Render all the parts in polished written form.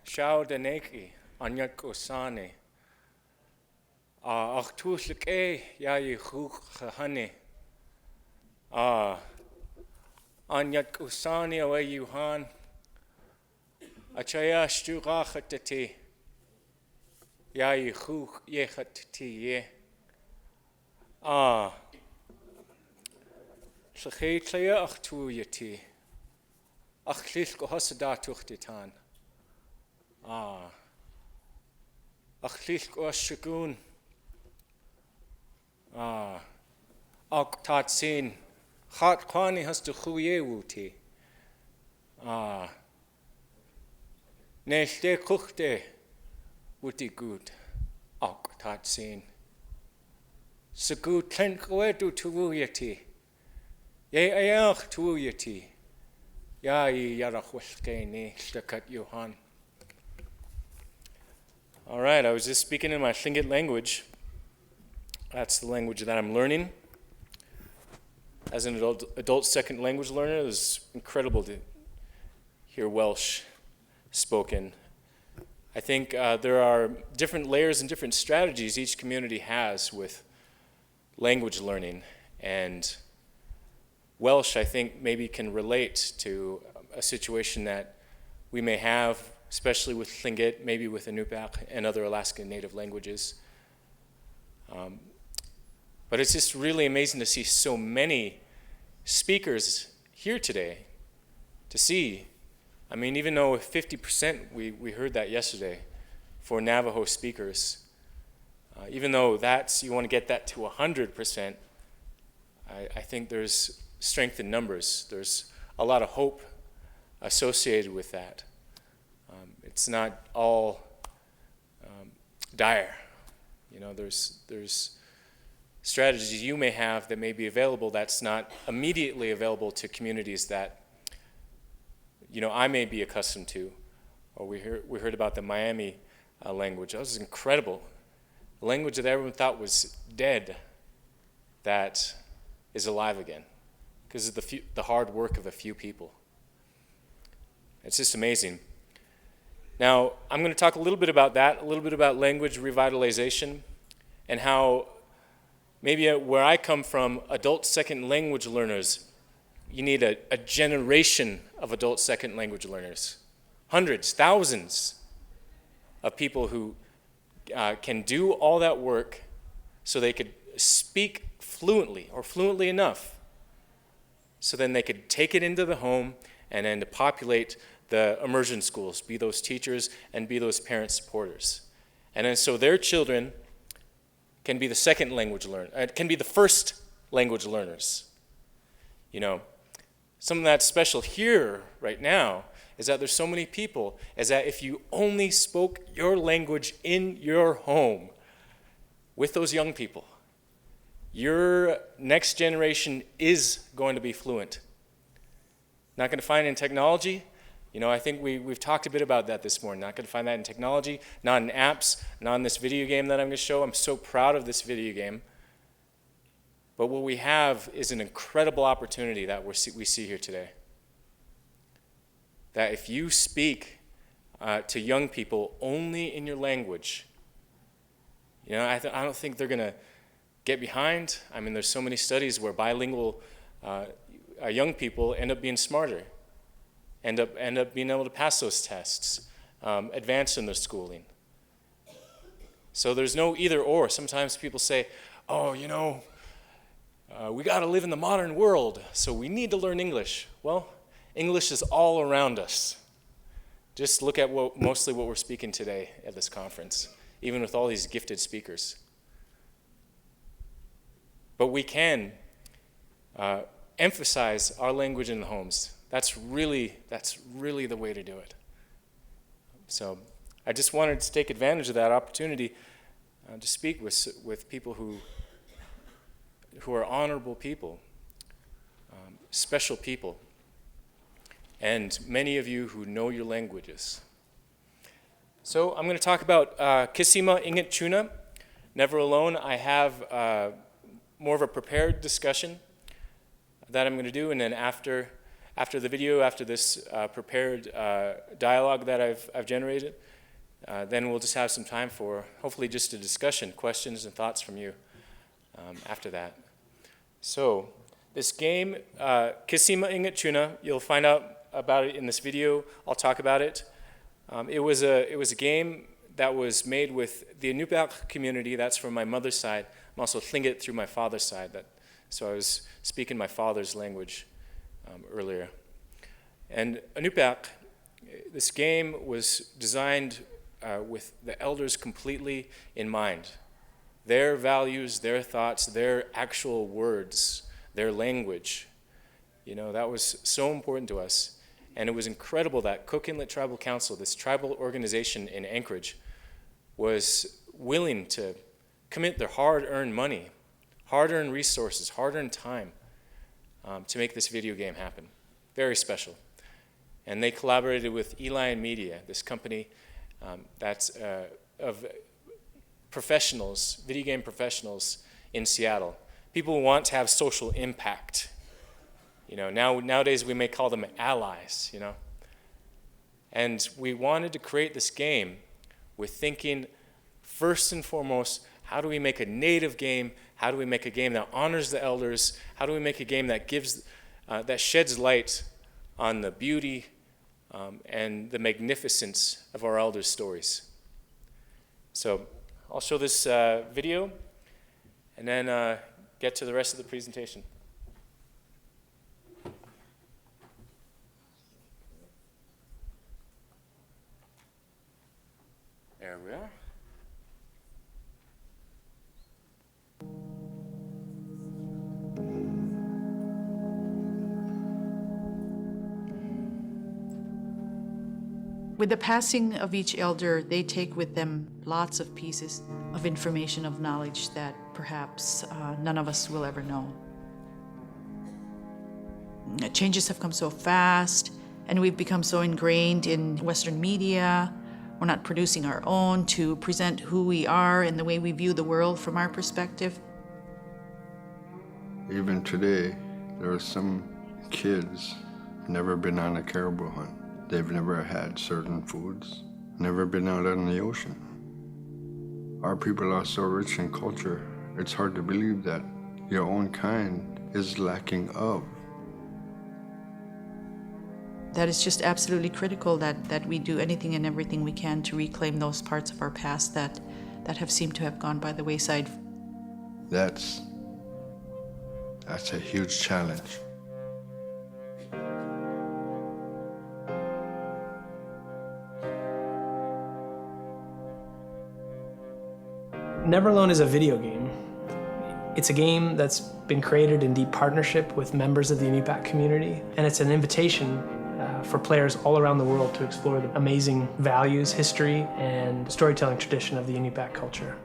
Shao Daneki, Anyat Kosane, Achtuslike, Yayi Hukahane, Anyat Kosane, away Yuhan, Achaya Sturachatati, Yayi Huk Yechatati, ye. Llachei Tlea Achtu Yati, Achlis Gohasadatuchtitan. Achlis Goshagun, Aktatsin, Hat Kwani has to Huyewuti, Neste Kuchte, Wuti good, Aktatsin. Sagu Tlenkwedu Tuwuyati, Ye Ayach Tuwuyati, Yai Yarachweskeni, Stakat Johan. All right, I was just speaking in my Tlingit language. That's the language that I'm learning. As an adult second language learner, it was incredible to hear Welsh spoken. I think there are different layers and different strategies each community has with language learning. And Welsh, I think, maybe can relate to a situation that we may have, especially with Tlingit, maybe with Inupiaq and other Alaskan Native languages. But it's just really amazing to see so many speakers here today, to see. I mean, even though 50%, we heard that yesterday, for Navajo speakers, even though you want to get that to 100%, I think there's strength in numbers. There's a lot of hope associated with that. It's not all dire. You know, there's strategies you may have that may be available that's not immediately available to communities that, you know, I may be accustomed to. Or we heard about the Miami language. That was incredible. A language that everyone thought was dead that is alive again because of the hard work of a few people. It's just amazing. Now, I'm going to talk a little bit about that, a little bit about language revitalization, and how maybe where I come from, adult second language learners, you need a generation of adult second language learners. Hundreds, thousands of people who can do all that work so they could speak fluently or fluently enough so then they could take it into the home and then to populate the immersion schools, be those teachers and be those parent supporters. And then so their children can be the second language learner, can be the first language learners. You know, something that's special here right now is that there's so many people, is that if you only spoke your language in your home with those young people, your next generation is going to be fluent. Not going to find it in technology. You know, I think we've talked a bit about that this morning. Not going to find that in technology, not in apps, not in this video game that I'm going to show. I'm so proud of this video game. But what we have is an incredible opportunity that we see here today. That if you speak to young people only in your language, you know, I don't think they're going to get behind. I mean, there's so many studies where bilingual young people end up being smarter, end up being able to pass those tests, advance in their schooling. So there's no either or. Sometimes people say, oh, you know, we got to live in the modern world, so we need to learn English. Well, English is all around us. Just look at mostly what we're speaking today at this conference, even with all these gifted speakers. But we can emphasize our language in the homes. That's really the way to do it. So I just wanted to take advantage of that opportunity to speak with people who are honorable people, special people, and many of you who know your languages. So I'm going to talk about Cosima Hakuna, Never Alone. I have more of a prepared discussion that I'm going to do, and then after after the video, after this prepared dialogue that I've generated, then we'll just have some time for hopefully just a discussion, questions and thoughts from you after that. So this game, Cosima Hakuna, you'll find out about it in this video. I'll talk about it. It was a game that was made with the Angaluuk community. That's from my mother's side. I'm also Tlingit through my father's side. So I was speaking my father's language earlier. And Angaluuk, this game was designed with the elders completely in mind. Their values, their thoughts, their actual words, their language. You know, that was so important to us. And it was incredible that Cook Inlet Tribal Council, this tribal organization in Anchorage, was willing to commit their hard-earned money, hard-earned resources, hard-earned time to make this video game happen. Very special. And they collaborated with ILIS Media, this company that's of professionals, video game professionals in Seattle. People who want to have social impact. You know, nowadays we may call them allies, you know. And we wanted to create this game with thinking, first and foremost, how do we make a native game? How do we make a game that honors the elders? How do we make a game that that sheds light on the beauty and the magnificence of our elders' stories? So I'll show this video and then get to the rest of the presentation. There we are. With the passing of each elder, they take with them lots of pieces of information, of knowledge that perhaps none of us will ever know. Changes have come so fast, and we've become so ingrained in Western media. We're not producing our own to present who we are and the way we view the world from our perspective. Even today, there are some kids never been on a caribou hunt. They've never had certain foods, never been out on the ocean. Our people are so rich in culture, it's hard to believe that your own kind is lacking of. That is just absolutely critical that we do anything and everything we can to reclaim those parts of our past that have seemed to have gone by the wayside. That's a huge challenge. Never Alone is a video game. It's a game that's been created in deep partnership with members of the Angaluuk community, and it's an invitation for players all around the world to explore the amazing values, history, and storytelling tradition of the Angaluuk culture.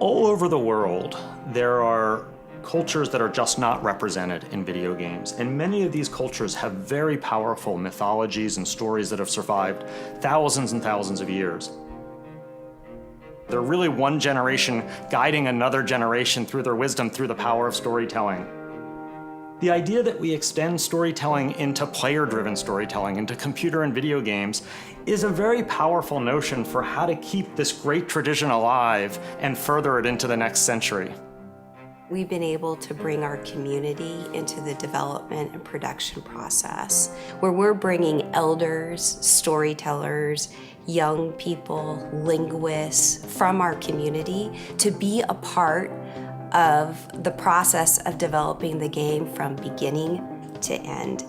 All over the world, there are cultures that are just not represented in video games, and many of these cultures have very powerful mythologies and stories that have survived thousands and thousands of years. They're really one generation guiding another generation through their wisdom, through the power of storytelling. The idea that we extend storytelling into player-driven storytelling, into computer and video games, is a very powerful notion for how to keep this great tradition alive and further it into the next century. We've been able to bring our community into the development and production process, where we're bringing elders, storytellers, young people, linguists from our community to be a part of the process of developing the game from beginning to end.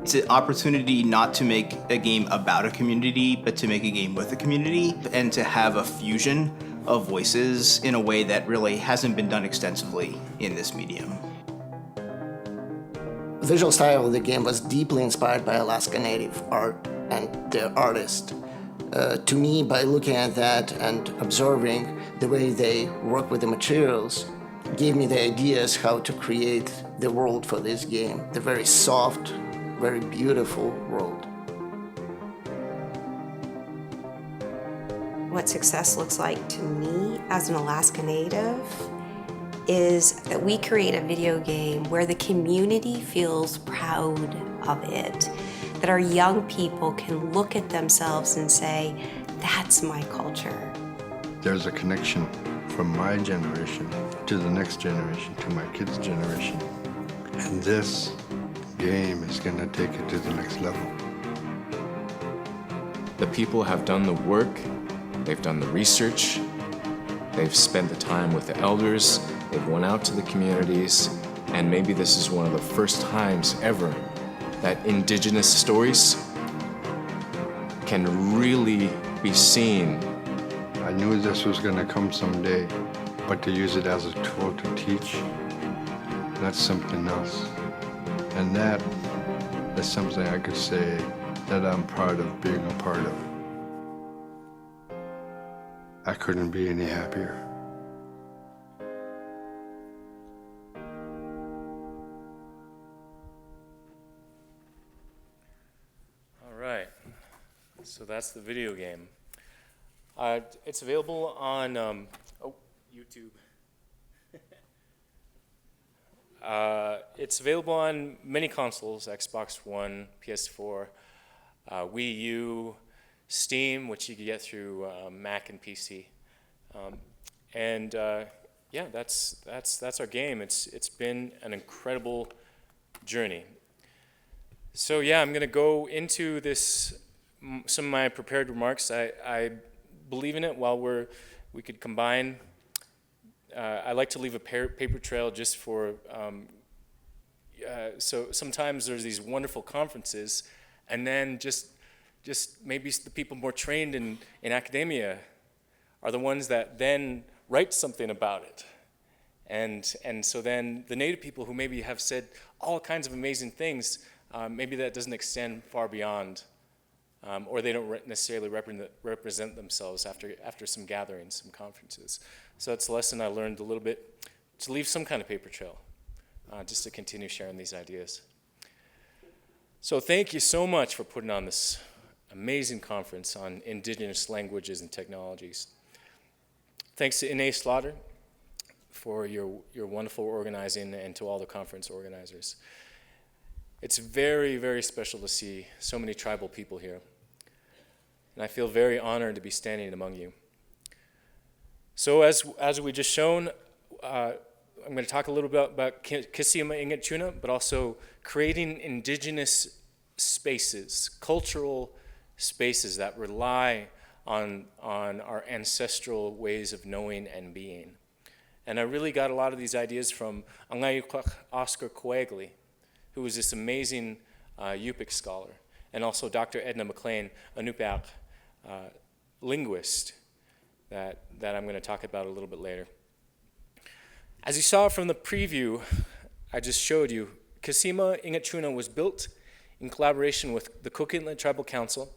It's an opportunity not to make a game about a community, but to make a game with a community and to have a fusion of voices in a way that really hasn't been done extensively in this medium. The visual style of the game was deeply inspired by Alaska Native art and their artists. To me, by looking at that and observing the way they work with the materials, gave me the ideas how to create the world for this game, the very soft, very beautiful world. What success looks like to me as an Alaska Native is that we create a video game where the community feels proud of it, that our young people can look at themselves and say, that's my culture. There's a connection from my generation to the next generation, to my kids' generation. And this game is going to take it to the next level. The people have done the work, they've done the research, they've spent the time with the elders, they've went out to the communities, and maybe this is one of the first times ever that Indigenous stories can really be seen. I knew this was going to come someday, but to use it as a tool to teach, that's something else. And that is something I could say that I'm proud of being a part of. I couldn't be any happier. All right, so that's the video game. It's available on YouTube. It's available on many consoles: Xbox One, PS4, Wii U, Steam, which you can get through Mac and PC. Yeah, that's our game. It's been an incredible journey. So yeah, I'm gonna go into this, some of my prepared remarks. I believe in it. While we could combine. I like to leave a paper trail just for. So sometimes there's these wonderful conferences, and then just maybe the people more trained in academia are the ones that then write something about it. And so then the Native people who maybe have said all kinds of amazing things, maybe that doesn't extend far beyond, or they don't necessarily represent themselves after some gatherings, some conferences. So that's a lesson I learned a little bit, to leave some kind of paper trail, just to continue sharing these ideas. So thank you so much for putting on this amazing conference on Indigenous languages and technologies. Thanks to Inez Slaughter for your wonderful organizing, and to all the conference organizers. It's very, very special to see so many tribal people here. And I feel very honored to be standing among you. So as we just shown, I'm going to talk a little bit about Cosima Hakuna, but also creating indigenous spaces, cultural spaces that rely on our ancestral ways of knowing and being. And I really got a lot of these ideas from Angaluuk Oscar Coagley, who was this amazing Yupik scholar, and also Dr. Edna McLean, a Nupaq linguist that I'm going to talk about a little bit later. As you saw from the preview I just showed you, Cosima Hakuna was built in collaboration with the Cook Inlet Tribal Council,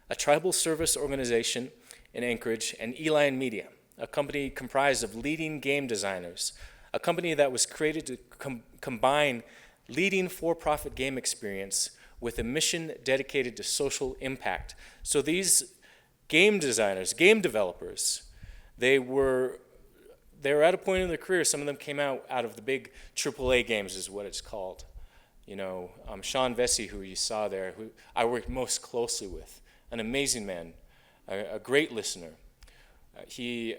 a tribal service organization in Anchorage, and ILIS Media, a company comprised of leading game designers, a company that was created to combine leading for-profit game experience with a mission dedicated to social impact. So these game designers, game developers, they were at a point in their career. Some of them came out of the big AAA games, is what it's called. You know, Sean Vesey, who you saw there, who I worked most closely with, an amazing man, a great listener. He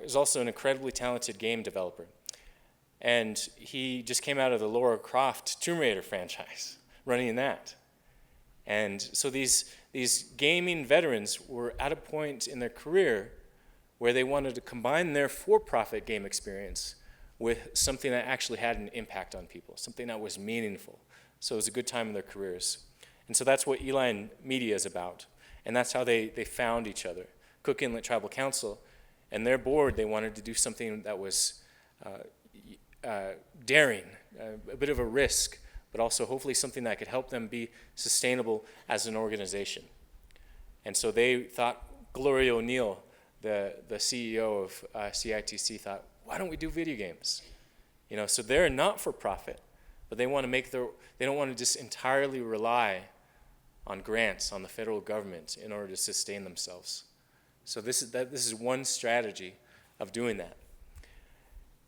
is also an incredibly talented game developer. And he just came out of the Lara Croft Tomb Raider franchise, running that. And so these gaming veterans were at a point in their career where they wanted to combine their for-profit game experience with something that actually had an impact on people, something that was meaningful. So it was a good time in their careers. And so that's what ILIS Media is about. And that's how they found each other. Cook Inlet Tribal Council and their board, they wanted to do something that was daring, a bit of a risk, but also hopefully something that could help them be sustainable as an organization. And so they thought, Gloria O'Neill, the CEO of CITC, thought, why don't we do video games? You know, so they're not for profit, but they want to they don't want to just entirely rely on grants on the federal government in order to sustain themselves. So this is one strategy of doing that.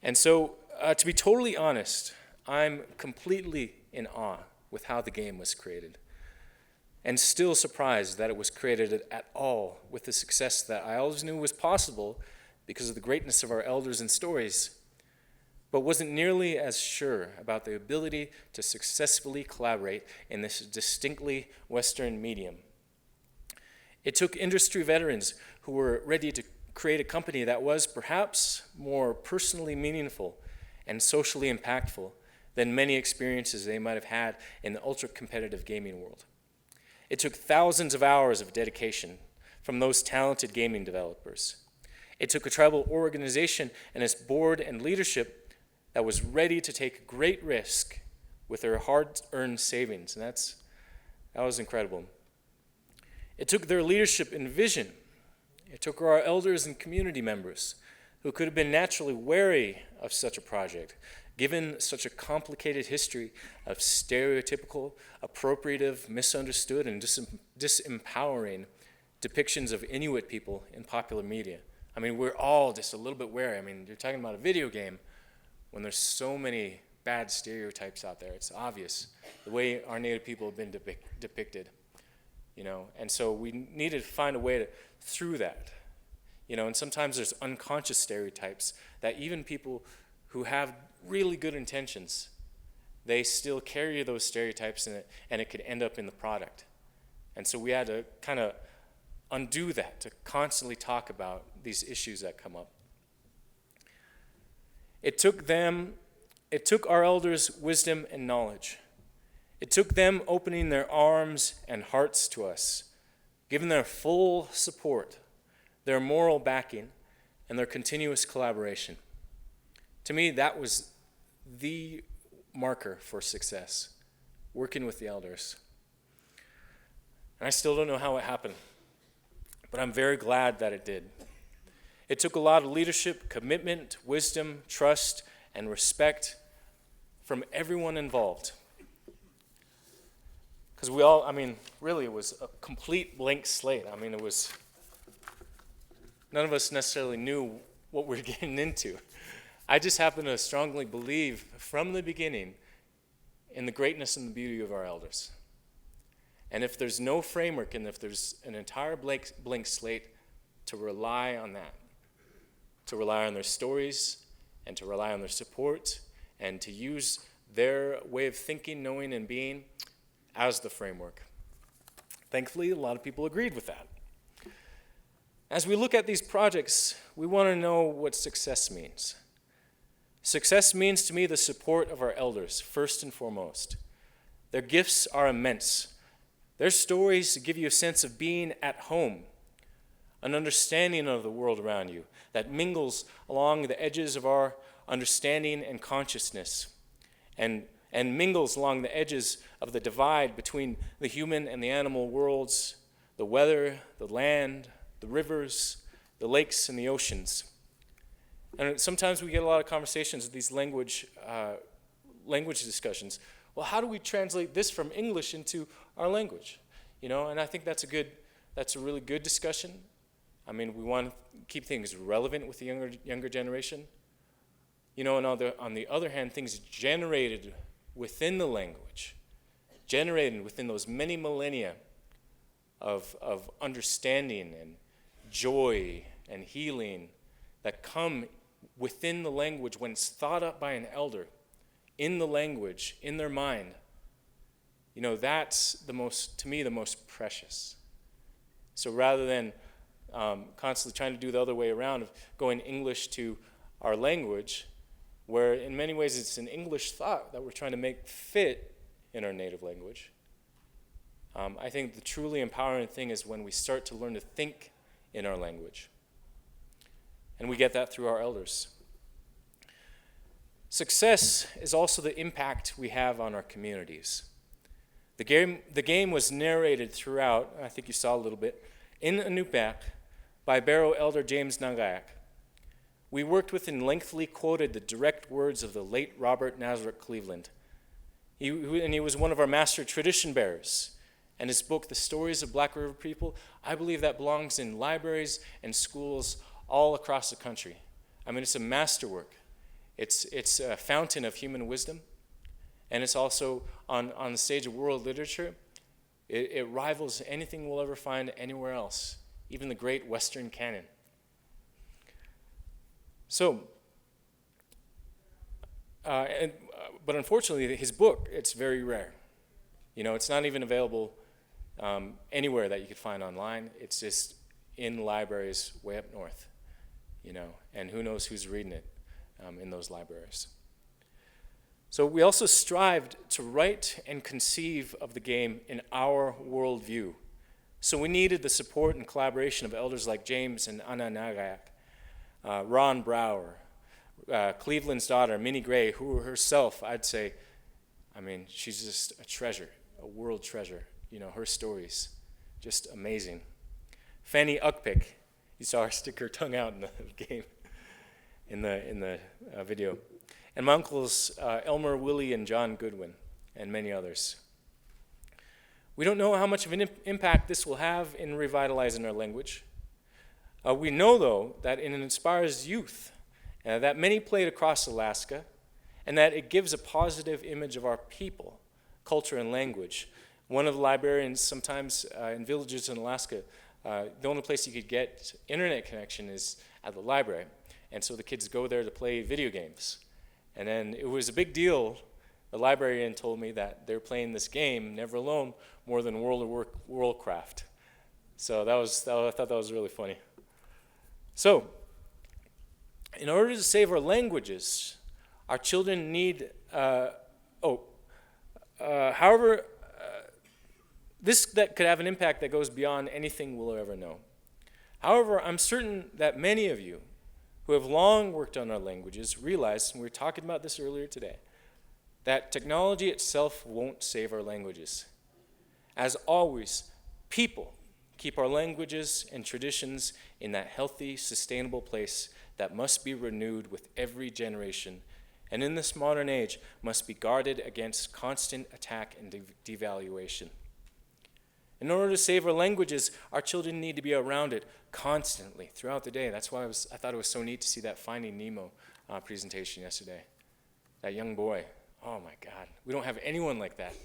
And so to be totally honest, I'm completely in awe with how the game was created, and still surprised that it was created at all with the success that I always knew was possible because of the greatness of our elders and stories, but wasn't nearly as sure about the ability to successfully collaborate in this distinctly Western medium. It took industry veterans who were ready to create a company that was perhaps more personally meaningful and socially impactful than many experiences they might have had in the ultra-competitive gaming world. It took thousands of hours of dedication from those talented gaming developers. It took a tribal organization and its board and leadership that was ready to take great risk with their hard-earned savings, and that was incredible. It took their leadership and vision. It took our elders and community members who could have been naturally wary of such a project, given such a complicated history of stereotypical, appropriative, misunderstood, and disempowering depictions of Inuit people in popular media. I mean, we're all just a little bit wary. I mean, you're talking about a video game when there's so many bad stereotypes out there. It's obvious the way our Native people have been depicted, you know. And so we needed to find a way through that, you know. And sometimes there's unconscious stereotypes that even people who have really good intentions, they still carry those stereotypes in it, and it could end up in the product. And so we had to kind of undo that, to constantly talk about these issues that come up. It took our elders' wisdom and knowledge. It took them opening their arms and hearts to us, giving their full support, their moral backing, and their continuous collaboration. To me, that was the marker for success, working with the elders. And I still don't know how it happened, but I'm very glad that it did. It took a lot of leadership, commitment, wisdom, trust, and respect from everyone involved. Because we all, I mean, really it was a complete blank slate. I mean, none of us necessarily knew what we were getting into. I just happen to strongly believe from the beginning in the greatness and the beauty of our elders. And if there's no framework, and if there's an entire blank slate, to rely on that, to rely on their stories, and to rely on their support, and to use their way of thinking, knowing, and being as the framework. Thankfully, a lot of people agreed with that. As we look at these projects, we want to know what success means. Success means to me the support of our elders, first and foremost. Their gifts are immense. Their stories give you a sense of being at home, an understanding of the world around you that mingles along the edges of our understanding and consciousness, and mingles along the edges of the divide between the human and the animal worlds, the weather, the land, the rivers, the lakes, and the oceans. And sometimes we get a lot of conversations with these language discussions. Well, how do we translate this from English into our language? You know, and I think that's a really good discussion. I mean, we want to keep things relevant with the younger generation. You know, and on the other hand, things generated within the language, generated within those many millennia of understanding and joy and healing that come within the language when it's thought up by an elder, in the language, in their mind. You know, that's to me, the most precious. So rather than constantly trying to do the other way around of going English to our language, where in many ways it's an English thought that we're trying to make fit in our native language. I think the truly empowering thing is when we start to learn to think in our language. And we get that through our elders. Success is also the impact we have on our communities. The game was narrated throughout, I think you saw a little bit, in Angaluuk by Barrow Elder James Nagayak. We worked with and lengthily quoted the direct words of the late Robert Nazareth Cleveland. He was one of our master tradition bearers. And his book, The Stories of Black River People, I believe that belongs in libraries and schools all across the country. I mean, it's a masterwork. It's a fountain of human wisdom, and it's also on the stage of world literature. It rivals anything we'll ever find anywhere else, even the great Western canon. So, but unfortunately, his book, it's very rare. It's not even available anywhere that you could find online. It's just in libraries way up north, and who knows who's reading it in those libraries. So we also strived to write and conceive of the game in our worldview. So we needed the support and collaboration of elders like James and Angaluuk, Ron Brower, Cleveland's daughter, Minnie Gray, who herself, I'd say, she's just a treasure, a world treasure. Her stories, just amazing. Fanny Ukpik, you saw her stick her tongue out in the game, in the video. And my uncles, Elmer, Willie, and John Goodwin, and many others. We don't know how much of an impact this will have in revitalizing our language. We know, though, that it inspires youth, that many play it across Alaska, and that it gives a positive image of our people, culture, and language. One of the librarians, sometimes in villages in Alaska, the only place you could get internet connection is at the library. And so the kids go there to play video games. And then it was a big deal. The librarian told me that they're playing this game, Never Alone, more than World of Warcraft. So I thought that was really funny. So, in order to save our languages, our children need, this that could have an impact that goes beyond anything we'll ever know. However, I'm certain that many of you who have long worked on our languages realize, and we were talking about this earlier today, that technology itself won't save our languages. As always, people keep our languages and traditions in that healthy, sustainable place that must be renewed with every generation, and in this modern age must be guarded against constant attack and devaluation. In order to save our languages, our children need to be around it constantly throughout the day. That's why I thought it was so neat to see that Finding Nemo presentation yesterday. That young boy, oh my God. We don't have anyone like that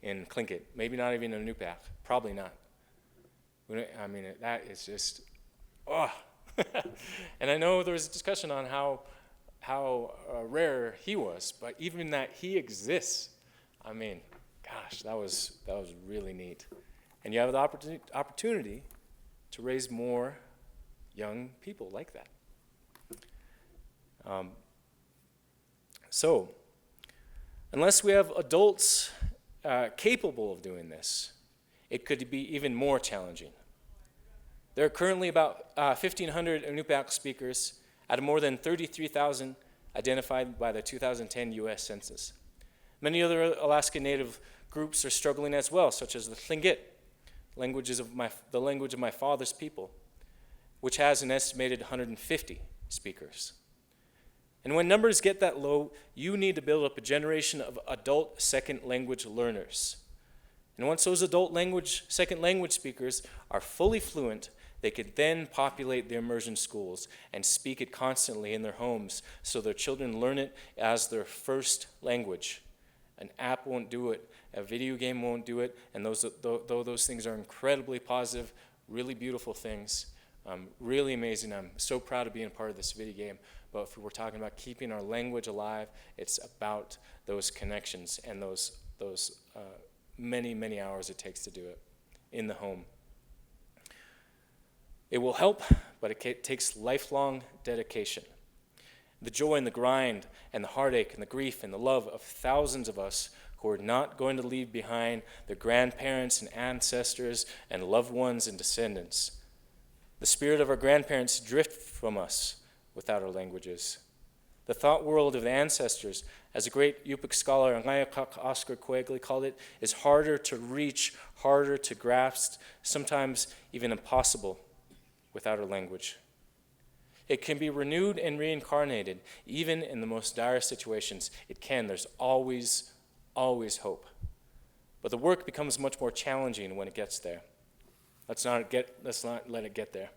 in Tlingit. Maybe not even in Inupiaq. Probably not. That is just, oh. And I know there was a discussion on how rare he was, but even that he exists, gosh, that was really neat. And you have the opportunity to raise more young people like that. So, unless we have adults capable of doing this, it could be even more challenging. There are currently about 1,500 Inupiaq speakers out of more than 33,000 identified by the 2010 U.S. Census. Many other Alaska Native groups are struggling as well, such as the Tlingit, the language of my father's people, which has an estimated 150 speakers. And when numbers get that low, you need to build up a generation of adult second language learners. And once those adult second language speakers are fully fluent, they could then populate the immersion schools and speak it constantly in their homes so their children learn it as their first language. An app won't do it, a video game won't do it, and though those things are incredibly positive, really beautiful things, really amazing. I'm so proud of being a part of this video game, but if we're talking about keeping our language alive, it's about those connections and those many, many hours it takes to do it in the home. It will help, but it takes lifelong dedication. The joy and the grind and the heartache and the grief and the love of thousands of us who are not going to leave behind their grandparents and ancestors and loved ones and descendants. The spirit of our grandparents drift from us without our languages. The thought world of the ancestors, as a great Yupik scholar, Angaluuk Oscar Coagley, called it, is harder to reach, harder to grasp, sometimes even impossible without our language. It can be renewed and reincarnated, even in the most dire situations. It can. There's always hope. But the work becomes much more challenging when it gets there. Let's not let it get there.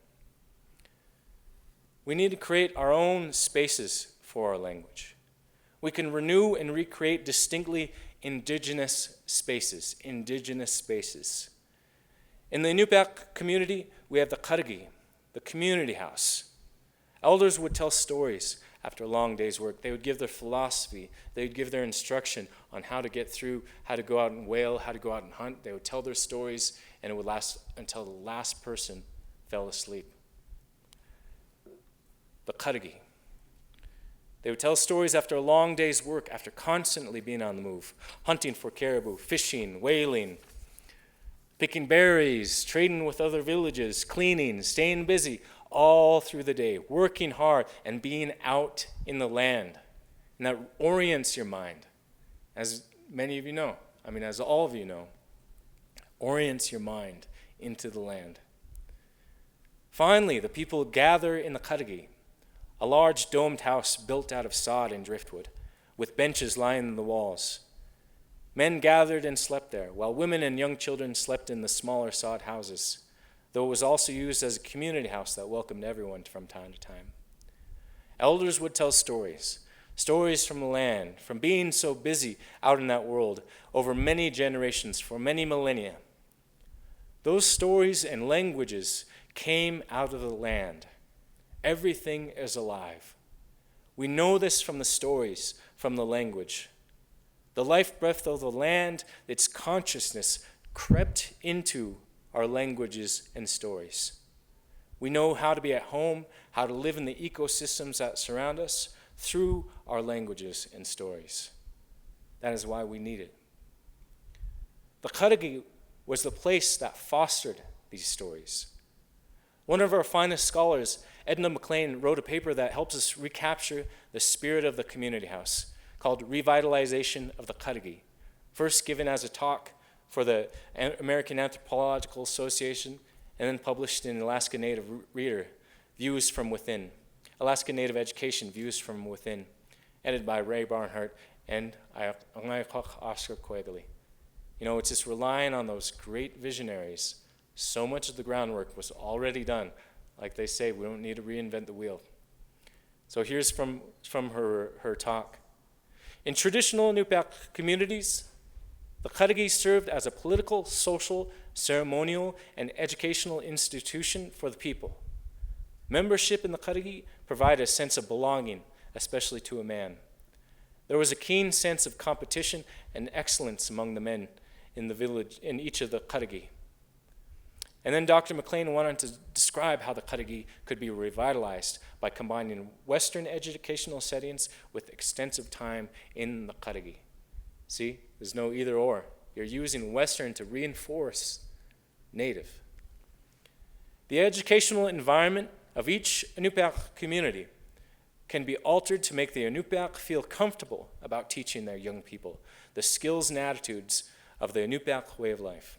We need to create our own spaces for our language. We can renew and recreate distinctly indigenous spaces, indigenous spaces. In the Inupiaq community, we have the Kargi, the community house. Elders would tell stories after a long day's work. They would give their philosophy. They would give their instruction on how to get through, how to go out and whale, how to go out and hunt. They would tell their stories, and it would last until the last person fell asleep. The Kargi. They would tell stories after a long day's work, after constantly being on the move, hunting for caribou, fishing, whaling, picking berries, trading with other villages, cleaning, staying busy, all through the day, working hard and being out in the land. And that orients your mind, as many of you know, as all of you know, orients your mind into the land. Finally, the people gather in the Kargi, a large domed house built out of sod and driftwood, with benches lining the walls. Men gathered and slept there, while women and young children slept in the smaller sod houses, though it was also used as a community house that welcomed everyone from time to time. Elders would tell stories from the land, from being so busy out in that world over many generations, for many millennia. Those stories and languages came out of the land. Everything is alive. We know this from the stories, from the language. The life breath of the land, its consciousness crept into our languages and stories. We know how to be at home, how to live in the ecosystems that surround us through our languages and stories. That is why we need it. The Kargi was the place that fostered these stories. One of our finest scholars, Edna McLean, wrote a paper that helps us recapture the spirit of the community house, called Revitalization of the Kargi, first given as a talk for the American Anthropological Association, and then published in Alaska Native Reader, Views from Within, Alaska Native Education, Views from Within, edited by Ray Barnhart and Oscar Coegali. It's just relying on those great visionaries. So much of the groundwork was already done. Like they say, we don't need to reinvent the wheel. So here's from her talk. In traditional Inupiaq communities, the Kargi served as a political, social, ceremonial, and educational institution for the people. Membership in the Kargi provided a sense of belonging, especially to a man. There was a keen sense of competition and excellence among the men in the village, in each of the Kargi. And then Dr. McLean wanted to describe how the Kargi could be revitalized by combining Western educational settings with extensive time in the Kargi. See, there's no either or. You're using Western to reinforce Native. The educational environment of each Inupiaq community can be altered to make the Inupiaq feel comfortable about teaching their young people the skills and attitudes of the Inupiaq way of life.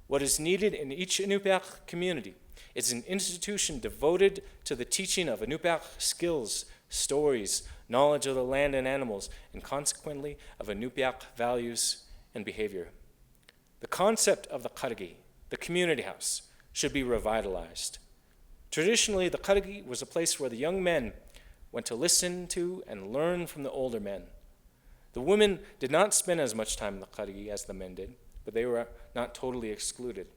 What is needed in each Inupiaq community is an institution devoted to the teaching of Inupiaq skills, stories, knowledge of the land and animals, and consequently of Inupiaq values and behavior. The concept of the Kargi, the community house, should be revitalized. Traditionally, the Kargi was a place where the young men went to listen to and learn from the older men. The women did not spend as much time in the Kargi as the men did, but they were not totally excluded.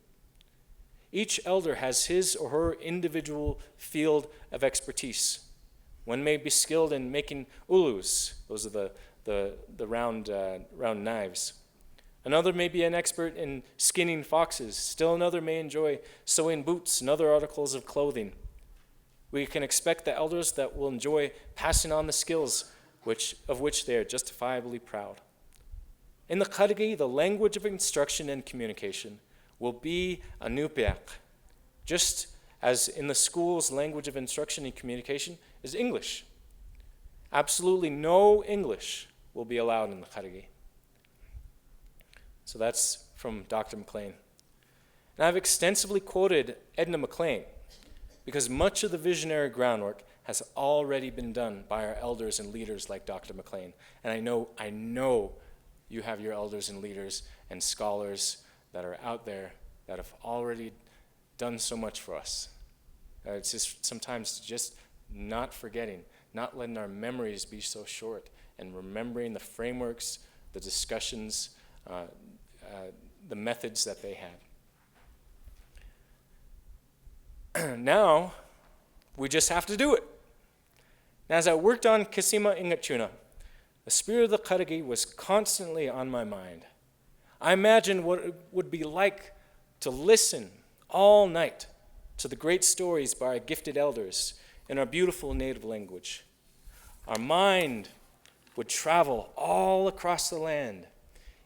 Each elder has his or her individual field of expertise. One may be skilled in making ulus, those are the round knives. Another may be an expert in skinning foxes. Still another may enjoy sewing boots and other articles of clothing. We can expect the elders that will enjoy passing on the skills of which they are justifiably proud. In the Kargi, the language of instruction and communication will be Inupiaq, just as in the school's language of instruction and communication is English. Absolutely no English will be allowed in the Kargi. So that's from Dr. McLean. And I've extensively quoted Edna McLean because much of the visionary groundwork has already been done by our elders and leaders like Dr. McLean. And I know you have your elders and leaders and scholars that are out there that have already done so much for us. It's just sometimes just not forgetting, not letting our memories be so short, and remembering the frameworks, the discussions, the methods that they had. Now, we just have to do it. And as I worked on Cosima Hakuna, the spirit of the Karagi was constantly on my mind. I imagined what it would be like to listen all night to the great stories by our gifted elders in our beautiful native language. Our mind would travel all across the land,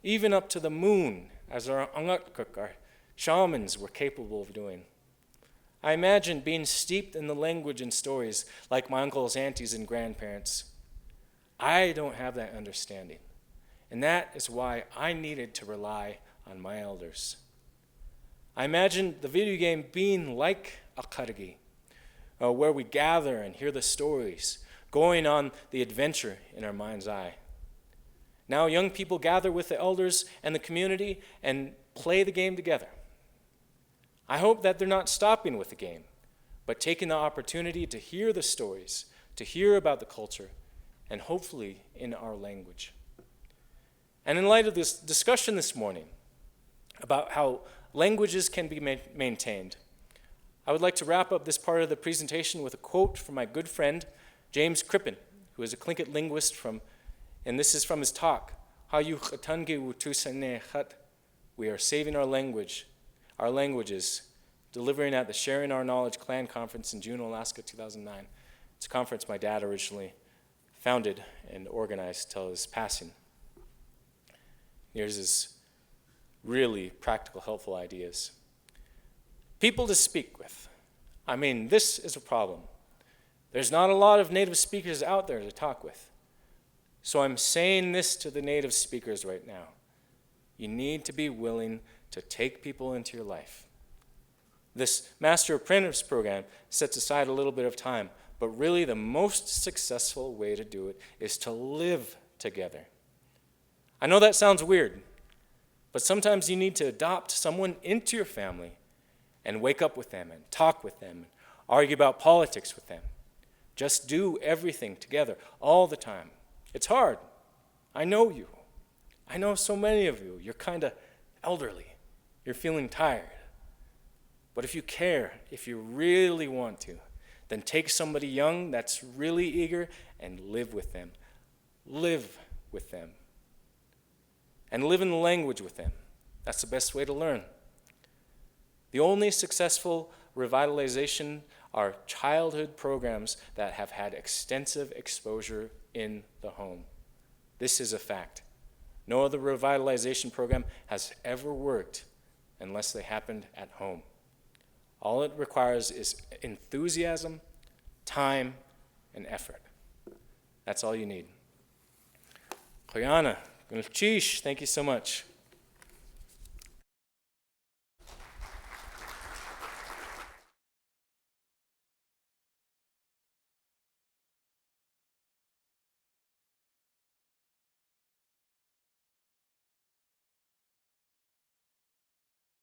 even up to the moon, as our Angaluuk, our shamans, were capable of doing. I imagined being steeped in the language and stories like my uncles, aunties, and grandparents. I don't have that understanding, and that is why I needed to rely on my elders. I imagined the video game being like a karagi, where we gather and hear the stories, going on the adventure in our mind's eye. Now young people gather with the elders and the community and play the game together. I hope that they're not stopping with the game, but taking the opportunity to hear the stories, to hear about the culture, and hopefully in our language. And in light of this discussion this morning about how languages can be maintained, I would like to wrap up this part of the presentation with a quote from my good friend, James Crippen, who is a Tlingit linguist and this is from his talk, We are saving our languages, delivering at the Sharing Our Knowledge Clan Conference in Juneau, Alaska, 2009. It's a conference my dad originally founded and organized till his passing. Here's his really practical, helpful ideas. People to speak with. I mean, this is a problem. There's not a lot of native speakers out there to talk with. So I'm saying this to the native speakers right now. You need to be willing to take people into your life. This Master Apprentice program sets aside a little bit of time, but really the most successful way to do it is to live together. I know that sounds weird, but sometimes you need to adopt someone into your family and wake up with them and talk with them, and argue about politics with them. Just do everything together all the time. It's hard. I know you. I know so many of you. You're kind of elderly. You're feeling tired. But if you care, if you really want to, then take somebody young that's really eager and live with them. Live with them. And live in the language with them. That's the best way to learn. The only successful revitalization are childhood programs that have had extensive exposure in the home. This is a fact. No other revitalization program has ever worked unless they happened at home. All it requires is enthusiasm, time, and effort. That's all you need. Koyana, thank you so much.